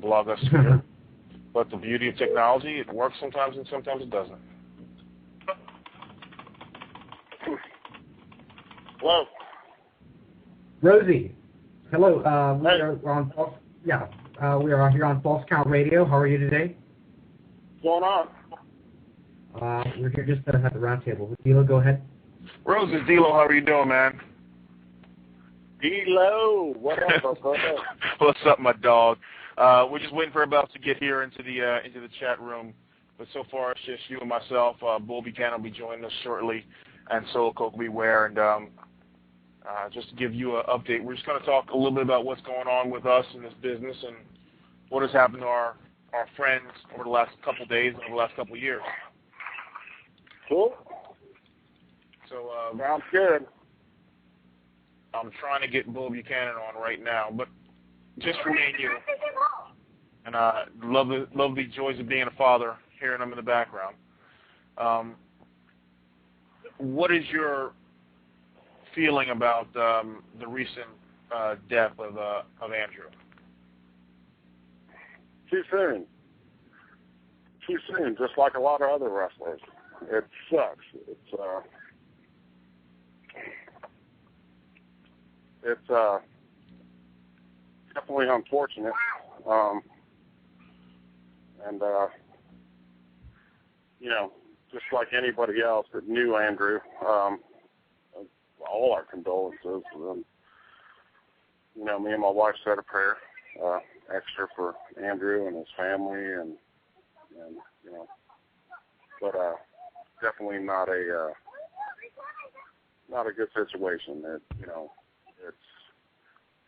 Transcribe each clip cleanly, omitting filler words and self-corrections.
blog us here. But the beauty of technology, it works sometimes and sometimes it doesn't. Hello. Rosey. Hello. We are here on False Count Radio. How are you today? What's going on? We're here just at the roundtable. Dilo, go ahead. Rose, it's Dilo. How are you doing, man? Dilo, what up, brother? What's up, my dog? We're just waiting for everybody else to get here into the chat room. But so far, it's just you and myself. Bull Buchanan will be joining us shortly, and so Koko will be Ware. And just to give you an update, we're just going to talk a little bit about what's going on with us in this business and what has happened to our friends over the last couple of days and over the last couple of years. Cool. So, sounds good. I'm trying to get Bull Buchanan on right now, but just for me and you. And love the joys of being a father, hearing them in the background. What is your feeling about the recent death of Andrew? Too soon. Too soon, just like a lot of other wrestlers. It sucks. It's definitely unfortunate. And just like anybody else that knew Andrew, all our condolences. Me and my wife said a prayer extra for Andrew and his family, and but definitely not a good situation. It's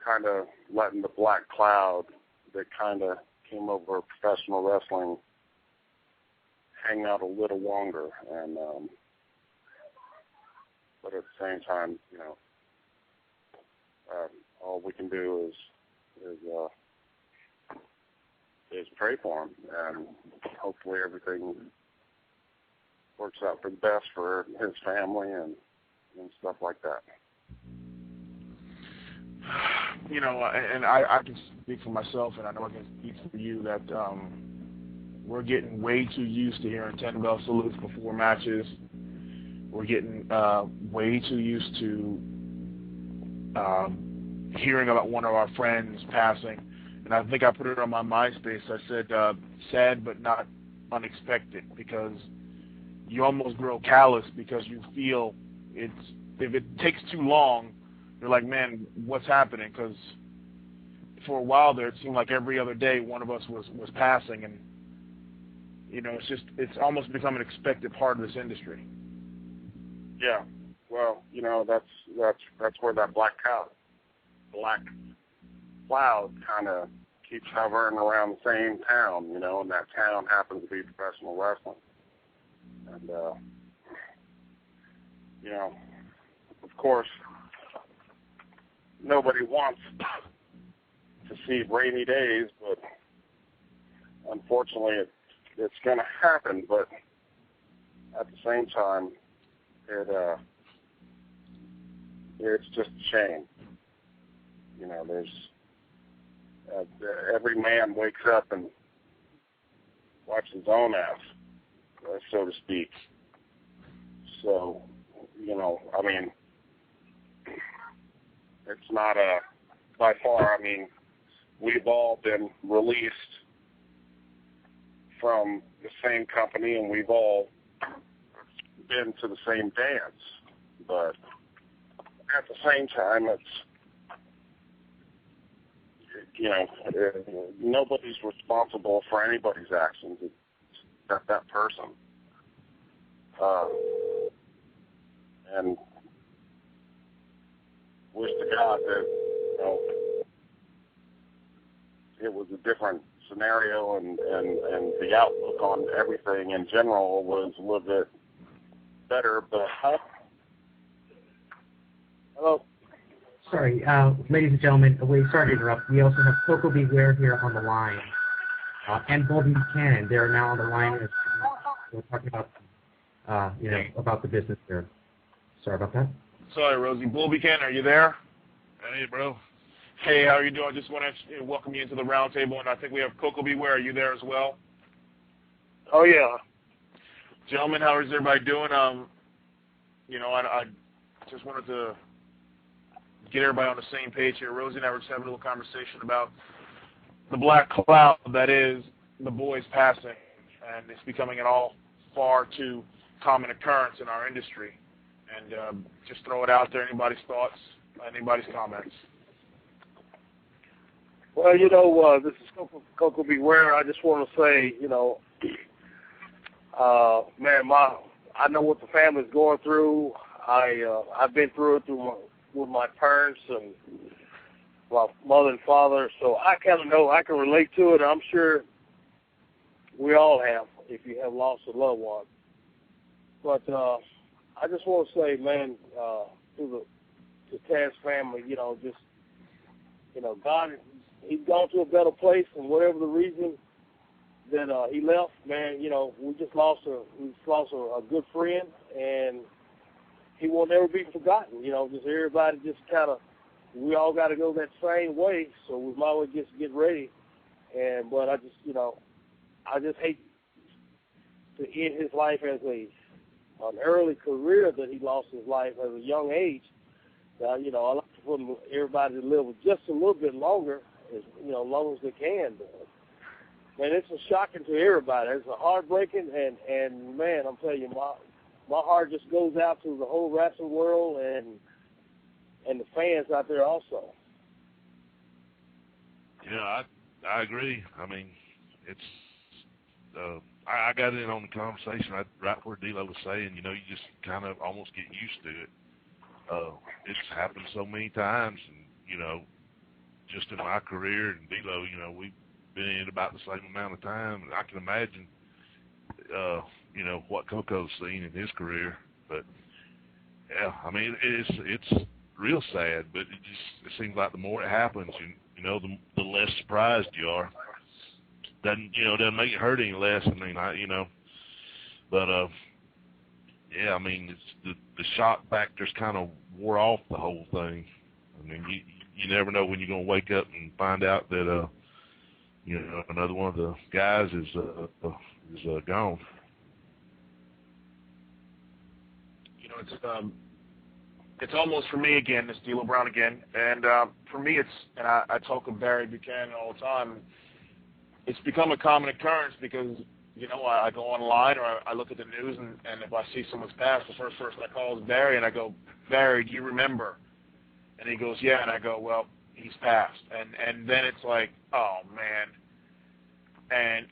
kind of letting the black cloud that kind of came over professional wrestling hang out a little longer, and but at the same time, all we can do is pray for him, and hopefully everything works out for the best for his family and stuff like that. And I can speak for myself, and I know I can speak for you, that we're getting way too used to hearing 10-bell salutes before matches. We're getting way too used to hearing about one of our friends passing. And I think I put it on my MySpace. I said, sad but not unexpected, because you almost grow callous because you feel if it takes too long, you're like, man, what's happening? Because for a while there, it seemed like every other day one of us was passing, and it's almost become an expected part of this industry. Yeah, well, that's where that black cloud kind of keeps hovering around the same town, and that town happens to be professional wrestling. And of course, nobody wants to see rainy days, but unfortunately it's going to happen. But at the same time, it's just a shame. There's every man wakes up and wipes his own ass, so to speak. So, it's not by far, we've all been released from the same company, and we've all been to the same dance. But at the same time, nobody's responsible for anybody's actions except that person. And wish to God that it was a different scenario, and the outlook on everything in general was a little bit better. But hello. Sorry, ladies and gentlemen, sorry to interrupt. We also have Koko Ware here on the line, and Bull Buchanan. They're now on the line. We're talking about, about the business there. Sorry about that. Sorry, Rosey. Bull Buchanan, are you there? Hey, bro. Hey, how are you doing? I just want to welcome you into the roundtable, and I think we have Koko B. Ware. Are you there as well? Oh, yeah. Gentlemen, how is everybody doing? I just wanted to get everybody on the same page here. Rosey and I were just having a little conversation about the black cloud that is the boys passing, and it's becoming an all far too common occurrence in our industry. And just throw it out there. Anybody's thoughts? Anybody's comments? Well, this is Koko B. Ware. I just want to say, man, I know what the family's going through. I've been through it with my parents and my mother and father, so I kind of know, I can relate to it. I'm sure we all have, if you have lost a loved one. But I just want to say, man, to the Taz family, God, he's gone to a better place, and whatever the reason that he left, man, we just lost a good friend, and he will never be forgotten. Just everybody just kind of, we all got to go that same way, so we might as well just get ready. But I just hate to end his life as an early career that he lost his life at a young age. I like to put everybody to live just a little bit longer, as long as they can. Man, it's shocking to everybody. It's a heartbreaking, and man, I'm telling you, my heart just goes out to the whole wrestling world and the fans out there also. Yeah, I agree. I mean, it's I got in on the conversation right where D'Lo was saying, you just kind of almost get used to it. It's happened so many times, and just in my career and D'Lo, we've been in about the same amount of time, and I can imagine what Koko's seen in his career. But yeah, I mean, it's real sad, but it seems like the more it happens, the less surprised you are. Doesn't make it hurt any less. I mean, but yeah, I mean, it's the shock factor's kind of wore off the whole thing. I mean, you never know when you're gonna wake up and find out that another one of the guys is gone. It's almost, for me again, this D'Lo Brown again, and for me and I talk with Barry Buchanan all the time. It's become a common occurrence because I go online or I look at the news, and if I see someone's passed, the first person I call is Barry, and I go, Barry, do you remember? And he goes, yeah, and I go, well, he's passed, and then it's like, oh man, and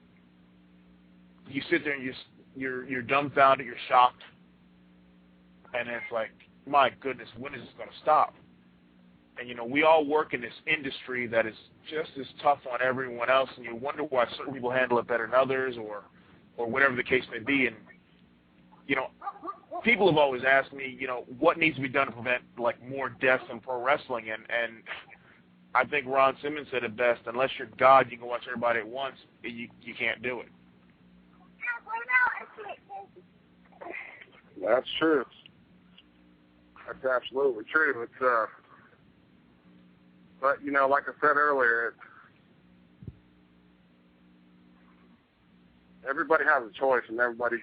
you sit there and you're dumbfounded, you're shocked, and it's like, my goodness, when is this going to stop? And we all work in this industry that is just as tough on everyone else, and you wonder why certain people handle it better than others, or whatever the case may be. And people have always asked me, what needs to be done to prevent more deaths in pro wrestling, and I think Ron Simmons said it best: unless you're God, you can watch everybody at once. You can't do it. That's true. That's absolutely true. It's but like I said earlier, everybody has a choice, and everybody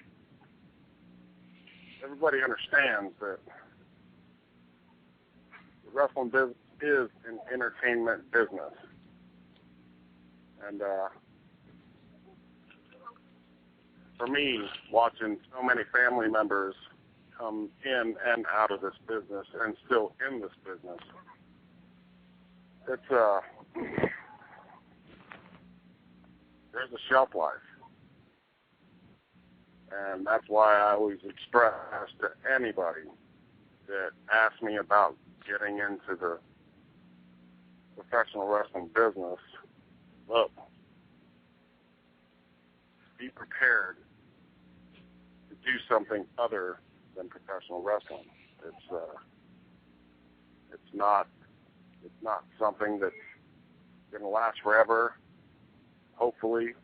understands that the wrestling business is an entertainment business, and for me, watching so many family members come in and out of this business and still in this business, it's there's a shelf life, and that's why I always express to anybody that asks me about getting into the professional wrestling business, look, be prepared to do something other than professional wrestling. It's not something that's going to last forever, hopefully,